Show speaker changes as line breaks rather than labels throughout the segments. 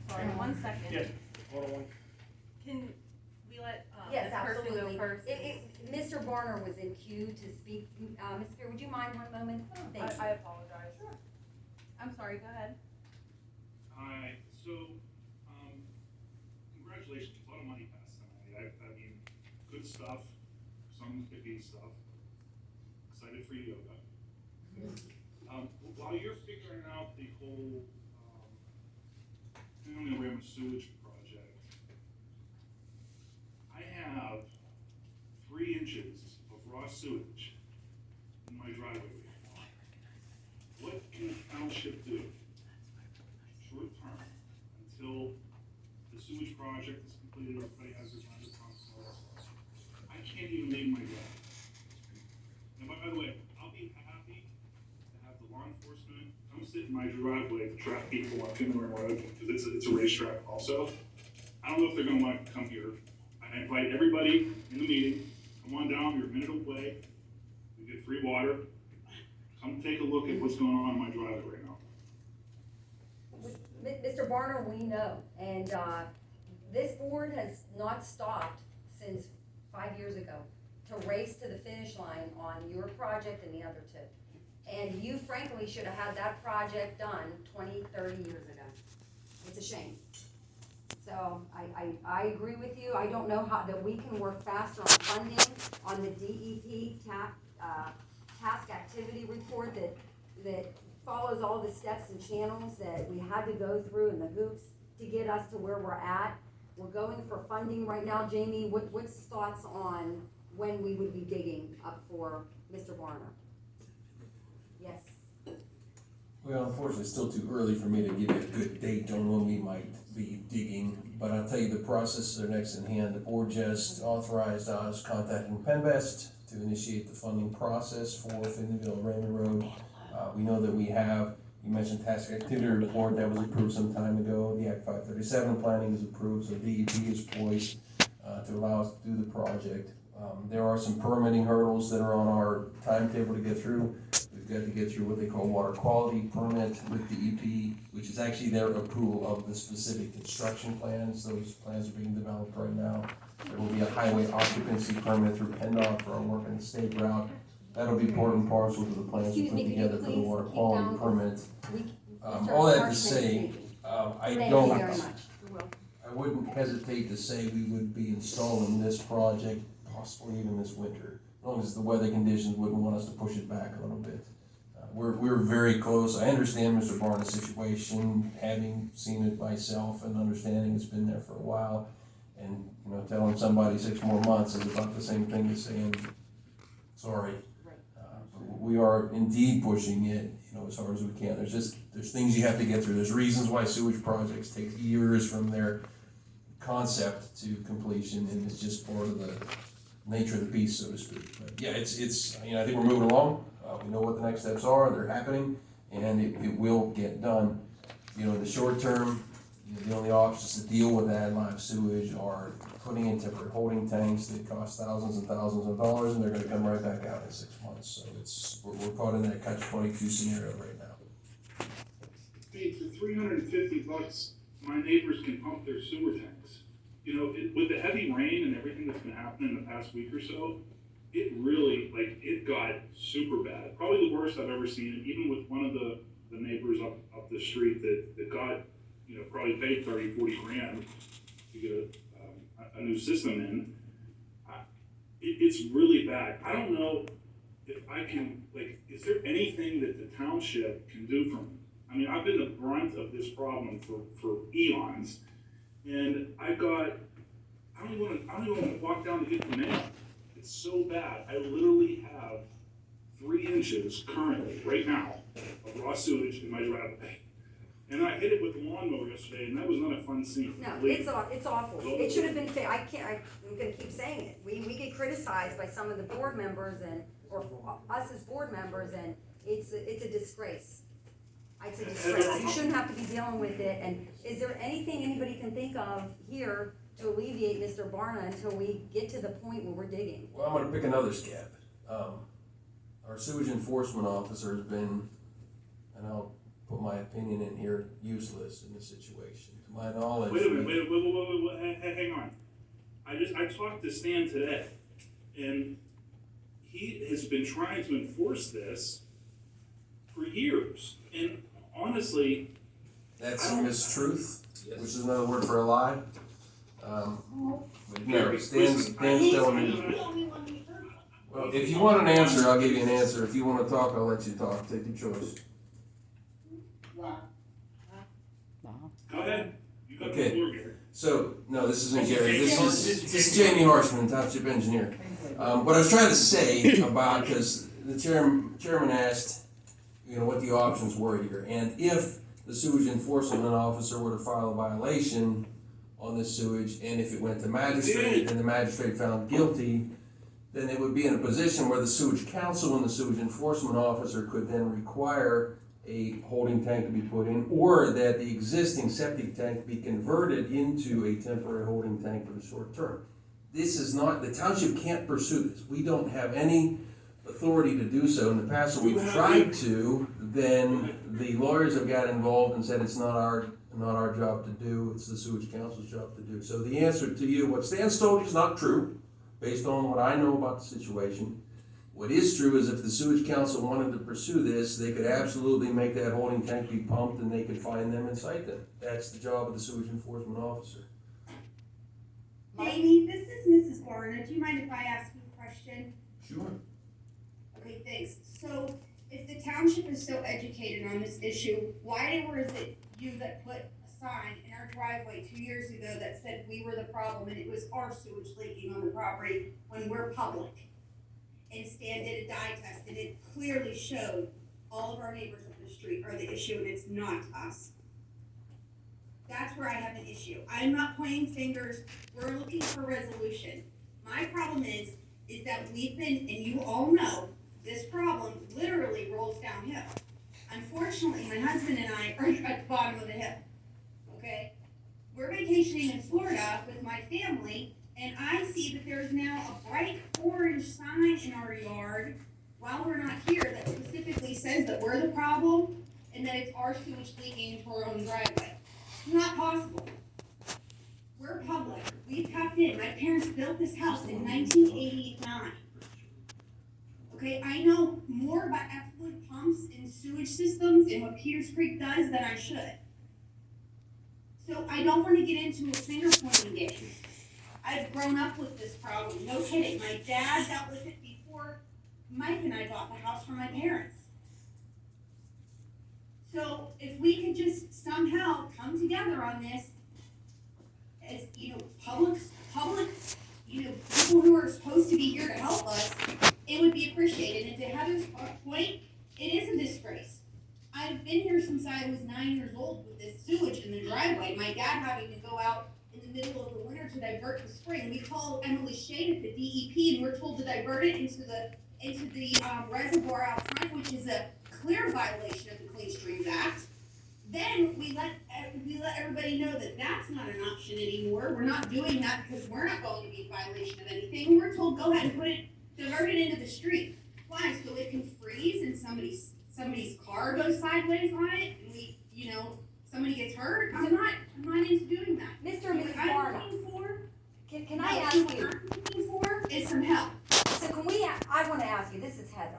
Sorry, 1 second.
Yes, hold on.
Can we let,
Yes,
this person go
absolutely.
first?
Mr. Barner was in queue to speak. Ms. Spear, would you mind one moment? Thank you.
I apologize.
Sure.
I'm sorry, go ahead.
Hi, so, congratulations, a lot of money passed tonight. I mean, good stuff, some iffy stuff. Excited for yoga. While you're figuring out the whole, family awareness sewage project, I have 3 inches of raw sewage in my driveway right now. What can the township do? Short term, until the sewage project is completed, everybody has their under pumps and all that stuff. I can't even leave my driveway. And by the way, I'll be happy to have the law enforcement come sit in my driveway to trap people on Finland Road, because it's a racetrack also. I don't know if they're gonna wanna come here. I invite everybody in the meeting, come on down, you're a minute away, we get free water. Come take a look at what's going on in my driveway right now.
Mr. Barner, we know, and this board has not stopped since 5 years ago to race to the finish line on your project and the other 2. And you frankly should have had that project done 20, 30 years ago. It's a shame. So I agree with you. I don't know how, that we can work faster on funding, on the DEP task activity report that follows all the steps and channels that we had to go through and the hoops to get us to where we're at. We're going for funding right now. Jamie, what's thoughts on when we would be digging up for Mr. Barner? Yes.
Well, unfortunately, it's still too early for me to give you a good date on when we might be digging, but I'll tell you the processes are next in hand. The board just authorized us contacting Penvest to initiate the funding process for Finleyville Raymond Road. We know that we have, you mentioned task activity report that was approved some time ago. The Act 537 planning is approved, so DEP is poised to allow us to do the project. There are some permitting hurdles that are on our timetable to get through. We've got to get through what they call water quality permit with DEP, which is actually their approval of the specific construction plans. Those plans are being developed right now. There will be a highway occupancy permit through PennDOT for our work in the state route. That'll be part and parcel to the plans we put together for the water quality permit. All that to say, I wouldn't hesitate to say we would be installing this project possibly even this winter, as long as the weather conditions wouldn't want us to push it back a little bit. We're very close. I understand Mr. Barna's situation, having seen it myself and understanding it's been there for a while. And, telling somebody 6 more months is about the same thing as saying, sorry. We are indeed pushing it, as hard as we can. There's things you have to get through. There's reasons why sewage projects take years from their concept to completion, and it's just part of the nature of the beast, so to speak. But yeah, it's I think we're moving along. We know what the next steps are. They're happening, and it will get done. In the short term, the only options to deal with that live sewage are putting in temporary holding tanks that cost thousands and thousands of dollars, and they're going to come right back out in 6 months. So we're caught in that catch-22 scenario right now.
Hey, for $350, my neighbors can pump their sewer tanks. With the heavy rain and everything that's been happening in the past week or so, it really, it got super bad. Probably the worst I've ever seen it, even with one of the neighbors up the street that got, probably paid 30, 40 grand to get a new system in. It's really bad. I don't know if I can, is there anything that the township can do for me? I mean, I've been the brunt of this problem for eons, and I don't even want to walk down to get the mail. It's so bad. I literally have 3 inches currently, right now, of raw sewage in my driveway. And I hit it with the lawnmower yesterday, and that was not a fun scene.
No, it's awful. It should have been, I'm gonna keep saying it. We get criticized by some of the board members or us as board members, and it's a disgrace. It's a disgrace. You shouldn't have to be dealing with it. And is there anything anybody can think of here to alleviate Mr. Barna until we get to the point where we're digging?
Well, I'm going to pick another scab. Our sewage enforcement officer has been, and I'll put my opinion in here useless in this situation. To my knowledge.
Wait a minute, wait, hang on. I talked to Stan today, and he has been trying to enforce this for years, and honestly.
That's a mistruth, which is another word for a lie. But no, Stan's telling me. Well, if you want an answer, I'll give you an answer. If you want to talk, I'll let you talk. Take your choice.
Go ahead. You got the
Okay.
floor, Gary.
So, no, this isn't Gary. This is Jamie Harshman, Township Engineer. What I was trying to say about, because the chairman asked, what the options were here. And if the sewage enforcement officer were to file a violation on this sewage, and if it went to magistrate, and the magistrate found guilty, then it would be in a position where the sewage council and the sewage enforcement officer could then require a holding tank to be put in, or that the existing septic tank be converted into a temporary holding tank for the short term. This is not, the township can't pursue this. We don't have any authority to do so. In the past, when we've tried to, then the lawyers have got involved and said it's not our job to do, it's the sewage council's job to do. So the answer to you, what Stan's told you is not true, based on what I know about the situation. What is true is if the sewage council wanted to pursue this, they could absolutely make that holding tank be pumped and they could find them and cite them. That's the job of the sewage enforcement officer.
Jamie, this is Mrs. Barna. Do you mind if I ask you a question?
Sure.
Okay, thanks. So, if the township is so educated on this issue, why was it you that put a sign in our driveway 2 years ago that said we were the problem and it was our sewage leaking on the property when we're public? And Stan did a dye test and it clearly showed all of our neighbors up the street are the issue and it's not us. That's where I have an issue. I'm not pointing fingers. We're looking for resolution. My problem is that we've been, and you all know, this problem literally rolls downhill. Unfortunately, my husband and I are at the bottom of the hill, okay? We're vacationing in Florida with my family, and I see that there's now a bright orange sign in our yard while we're not here that specifically says that we're the problem and that it's our sewage leaking into our own driveway. It's not possible. We're public. We tapped in. My parents built this house in 1989. Okay, I know more about effluent pumps and sewage systems and what Peters Creek does than I should. So I don't want to get into a finger pointing game. I've grown up with this problem. No kidding. My dad dealt with it before Mike and I bought the house for my parents. So if we could just somehow come together on this, as, public, people who are supposed to be here to help us, it would be appreciated. And to Heather's point, it is a disgrace. I've been here since I was 9 years old with this sewage in the driveway. My dad having to go out in the middle of the winter to divert the spring. We called Emily Shade at the DEP and we're told to divert it into the reservoir out front, which is a clear violation of the Clean Streams Act. Then we let everybody know that that's not an option anymore. We're not doing that because we're not going to be in violation of anything. We're told go ahead and divert it into the street. Why? So it can freeze and somebody's car goes sideways on it and somebody gets hurt. I'm not into doing that.
Mr. and Mrs.
What I'm
Barna,
looking for,
can I ask
what
you?
I'm looking for is some help.
So I want to ask you, this is Heather.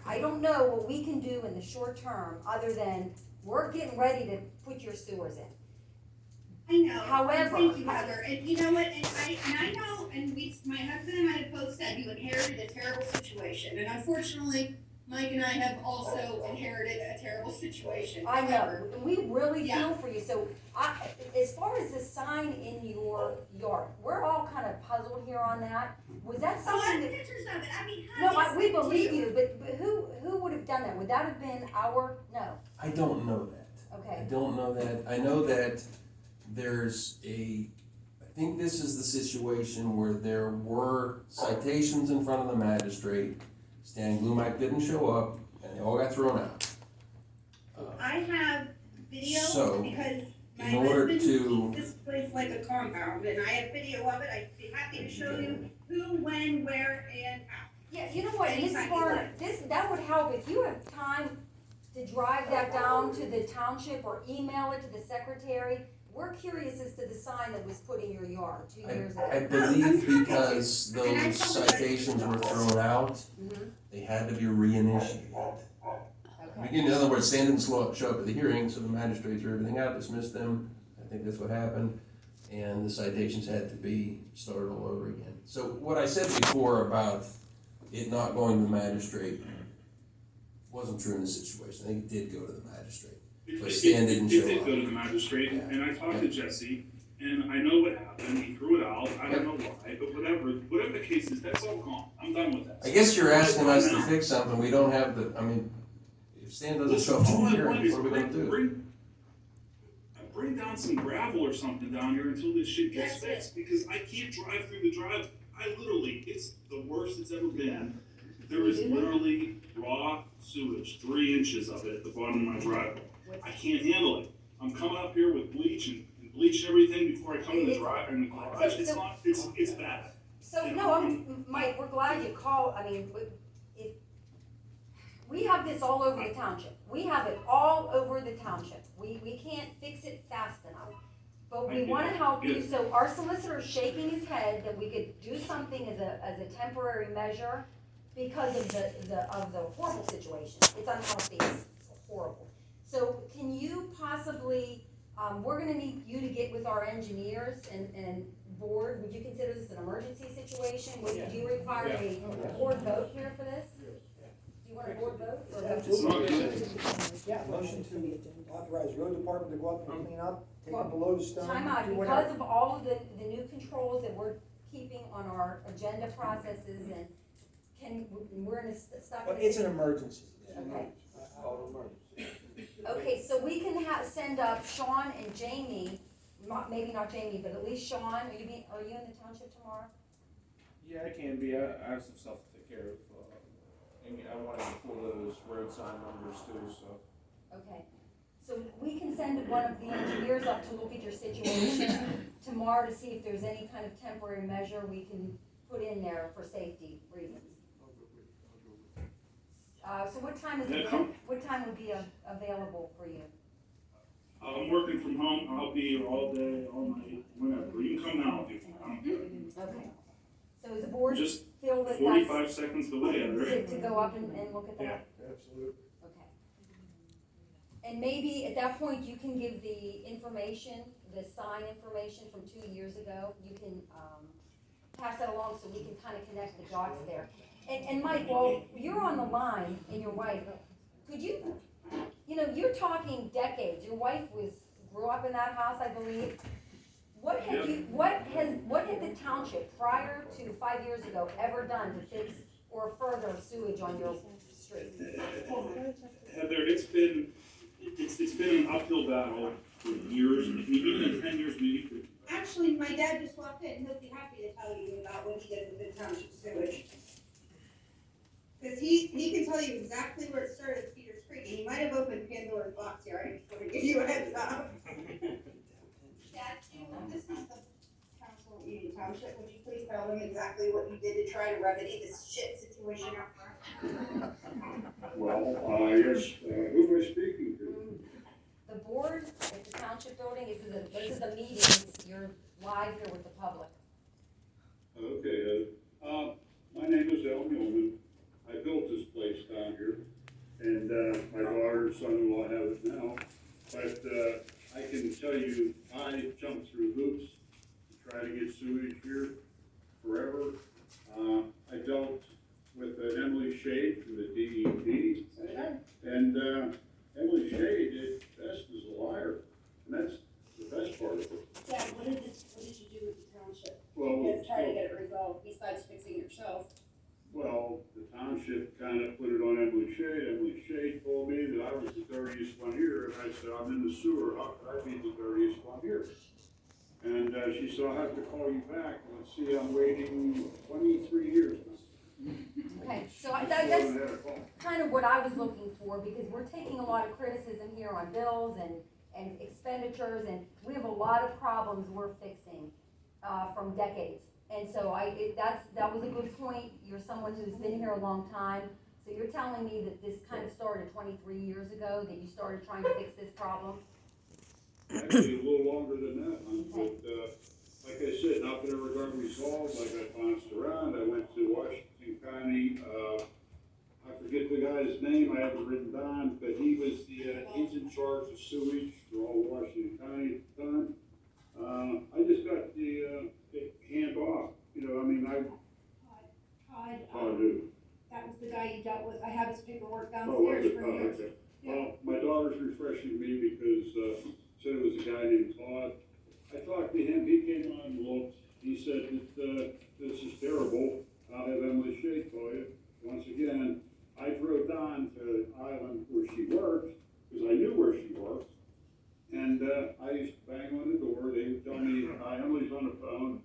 I don't know what we can do in the short term other than we're getting ready to put your sewers in.
I know.
However-
Thank you, Heather. And you know what, and I know, and my husband and I have both said you inherited a terrible situation. And unfortunately, Mike and I have also inherited a terrible situation.
I know, and we really
Yeah.
feel for you. So as far as the sign in your yard, we're all kind of puzzled here on that. Was that
So I
something
have
that?
pictures of it. I'd be
No,
happy to
we
send it to
believe
you.
you, but who would have done that? Would that have been no,
I don't know that. I
okay.
don't know that. I know that I think this is the situation where there were citations in front of the magistrate. Stan Glumac didn't show up and they all got thrown out.
I have video
So,
because my
in order
husband
to-
keeps this place like a compound, and I have video of it. I'd be happy to show you who, when, where, and how.
Yeah, you know what, Mrs.
Anytime you
Barner, that would help if you have time to drive that down to the township or email it to the secretary? We're curious as to the sign that was put in your yard 2 years
I
ago.
believe because those citations were thrown out,
Mhm.
they had to be reinitiated.
Okay.
In other words, Stan didn't show up at the hearing, so the magistrate threw everything out, dismissed them. I think that's what happened. And the citations had to be started all over again. So what I said before about it not going to the magistrate wasn't true in this situation. I think it did go to the magistrate. But Stan didn't show
It did
up.
go to the magistrate,
Yeah.
and I talked to Jesse, and I know what happened, he threw it out, I don't know why, but whatever the case is, that's all gone, I'm done with that.
I guess you're asking us to fix something, we don't have the, I mean, if Stan doesn't show up to
All
the
I
hearing,
want is
what are we gonna do?
bring down some gravel or something down here until this shit gets
That's it.
fixed, because I can't drive through the drive, it's the worst it's ever been. There is literally raw sewage, 3 inches of it at the bottom of my driveway. I can't handle it. I'm coming up here with bleach and bleach everything before I come in the garage, it's bad.
So, no, Mike, we're glad you called, I mean, if, we have this all over the township. We have it all over the township. We can't fix it fast enough. But we wanna help you, so our solicitor's shaking his head that we could do something as a temporary measure because of the horrible situation. It's unhealthy, it's horrible. So can you possibly, we're gonna need you to get with our engineers and board, would you consider this an emergency situation? Do you require a board vote here for this? Do you want a board vote? Or
Yeah, motion to authorize road department to go up and clean up, take up the load of stone,
Time out,
do
because
whatever.
of all of the new controls that we're keeping on our agenda processes and we're in a stuck.
But it's an emergency.
Okay. Okay, so we can send up Sean and Jamie, maybe not Jamie, but at least Sean, are you in the township tomorrow?
Yeah, I can be. I have some stuff to take care of. And I wanted to pull those road sign numbers too, so.
Okay, so we can send one of the engineers up to look at your situation tomorrow to see if there's any kind of temporary measure we can put in there for safety reasons. So what time what time would be available for you?
I'm working from home, I'll be here all day, all night, whenever, you can come now if you want.
Okay. So is the board
Just
feel that that's
45 seconds away,
to go up and look at that?
Absolutely.
Okay. And maybe at that point, you can give the information, the sign information from 2 years ago. You can, pass that along so we can kind of connect the dots there. And Mike, while you're on the line and your wife, could you, you're talking decades. Your wife grew up in that house, I believe. What had the township prior to 5 years ago ever done to fix or further sewage on your street?
Heather, it's been an uphill battle for years, even in 10 years,
Actually, my dad just walked in, he'll be happy to tell you about what he did with the township sewage. Cause he can tell you exactly where it started at Peters Creek, and he might have opened Pandora's box here, I just wanna give you a heads up. Dad, this is the council of Union Township, would you please tell them exactly what you did to try to remedy this shit situation out front?
Well, yes, who am I speaking to?
The board at the township building, this is a meeting, you're live here with the public.
Okay, my name is Al Newman. I built this place down here, and my daughter and son-in-law have it now. But I can tell you, I jumped through hoops to try to get sewage here forever. I dealt with Emily Shade from the DEP, and Emily Shade at best is a liar, and that's the best part of it.
Dad, what did you do with the township?
Well,
To try to get it resolved, besides fixing it yourself?
Well, the township kind of put it on Emily Shade. Emily Shade told me that I was the dirtiest one here, and I said, I'm in the sewer, how could I be the dirtiest one here? And she said, I'll have to call you back. Let's see, I'm waiting 23 years now.
Okay, so that's kind of what I was looking for, because we're taking a lot of criticism here on bills and expenditures, and we have a lot of problems we're fixing from decades. And so that was a good point. You're someone who's been here a long time. So you're telling me that this kind of started 23 years ago, that you started trying to fix this problem?
Actually, a little longer than that, but, like I said, nothing ever got resolved. I got bounced around. I went to Washington County, I forget the guy's name, I have it written down, but he was he's in charge of sewage for all Washington County at the time. I just got the hand off, you know, I mean,
Todd,
oh, dude.
that was the guy you dealt with. I have his paperwork
Oh, was
downstairs
it?
for
Oh,
you.
okay. Well, my daughter's refreshing me because, said it was a guy named Todd. I talked to him, he came on and looked, he said that, this is terrible, I'll have Emily Shea call you. Once again, I drove down to the island where she worked, because I knew where she worked. And, I used to bang on the door, they would tell me, Emily's on the phone,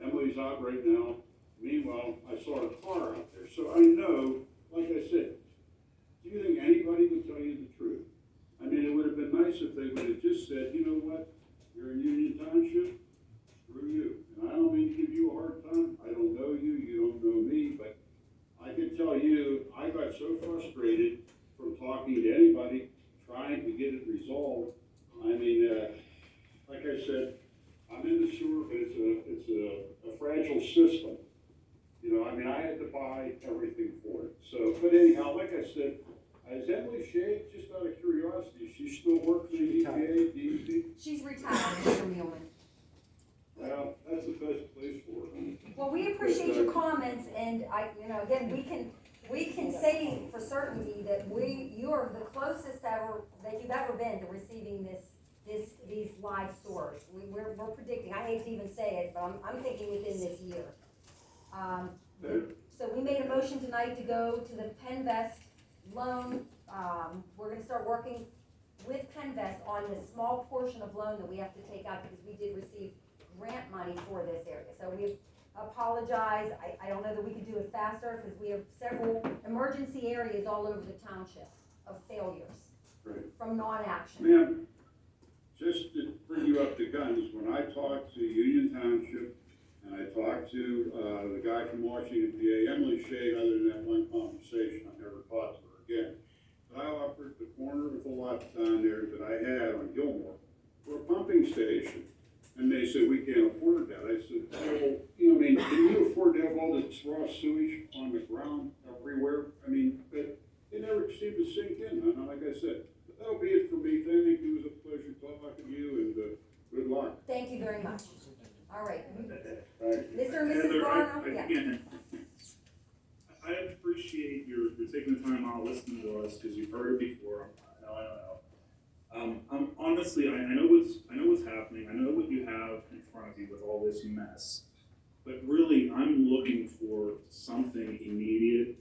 Emily's out right now. Meanwhile, I saw a car out there, so I know, like I said, do you think anybody would tell you the truth? I mean, it would have been nice if they would have just said, you know what, you're in Union Township, screw you. And I don't mean to give you a hard time, I don't know you, you don't know me, but I can tell you, I got so frustrated from talking to anybody, trying to get it resolved. I mean, like I said, I'm in the sewer, but it's a fragile system. You know, I mean, I had to buy everything for it. So, but anyhow, like I said, is Emily Shea, just out of curiosity, is she still working for the EPA, DEP?
She's retired, Mr. Muehlman.
Well, that's the best place for her.
Well, we appreciate your comments, and again, we can say for certainty that you are the closest that you've ever been to receiving these live stores. We're predicting, I hate to even say it, but I'm thinking within this year. So we made a motion tonight to go to the Penvest loan. We're gonna start working with Penvest on the small portion of loan that we have to take out because we did receive grant money for this area. So we apologize. I don't know that we could do it faster because we have several emergency areas all over the township of failures
Right.
from non-action.
Ma'am, just to bring you up to guns, when I talked to Union Township, and I talked to, the guy from Washington, PA, Emily Shea, other than that one conversation, I never talked to her again. But I offered the corner of the lot down there that I had on Gilmore for a pumping station. And they said, we can't afford that. I said, well, you know, I mean, can you afford to have all this raw sewage on the ground everywhere? I mean, but it never seemed to sink in, and like I said, that'll be it for me. Thank you, it was a pleasure talking to you, and, good luck.
Thank you very much. All right.
Thank you.
Mr. and Mrs.
Heather,
Barna? Yeah.
again, I appreciate your taking the time out listening to us, because you've heard it before. I know. Honestly, I know what's happening. I know what you have in front of you with all this mess. But really, I'm looking for something immediate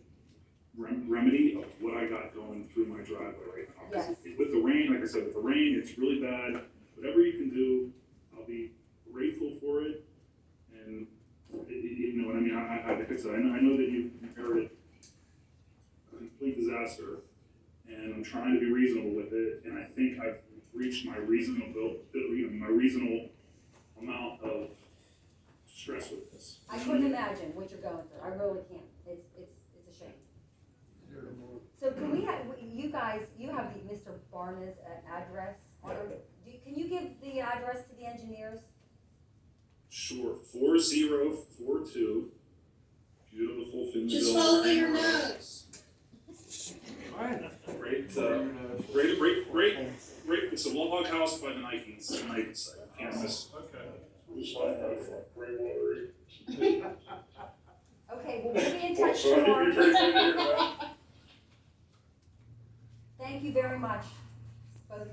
remedy of what I got going through my driveway right now. 'Cause
Yes.
with the rain, like I said, with the rain, it's really bad. Whatever you can do, I'll be grateful for it. And you know what I mean? Like I said, I know that you've inherited a complete disaster, and I'm trying to be reasonable with it. And I think I've reached my reasonable amount of stress with this.
I couldn't imagine what you're going through. I really can't. It's a shame. So can we have, you guys, you have Mr. Barna's address? Can you give the address to the engineers?
Sure, 4042, beautiful Finnville.
Just follow your nose.
Great, it's a log house by the Nikes, can't miss.
Okay, well, we'll be in touch tomorrow. Thank you very much.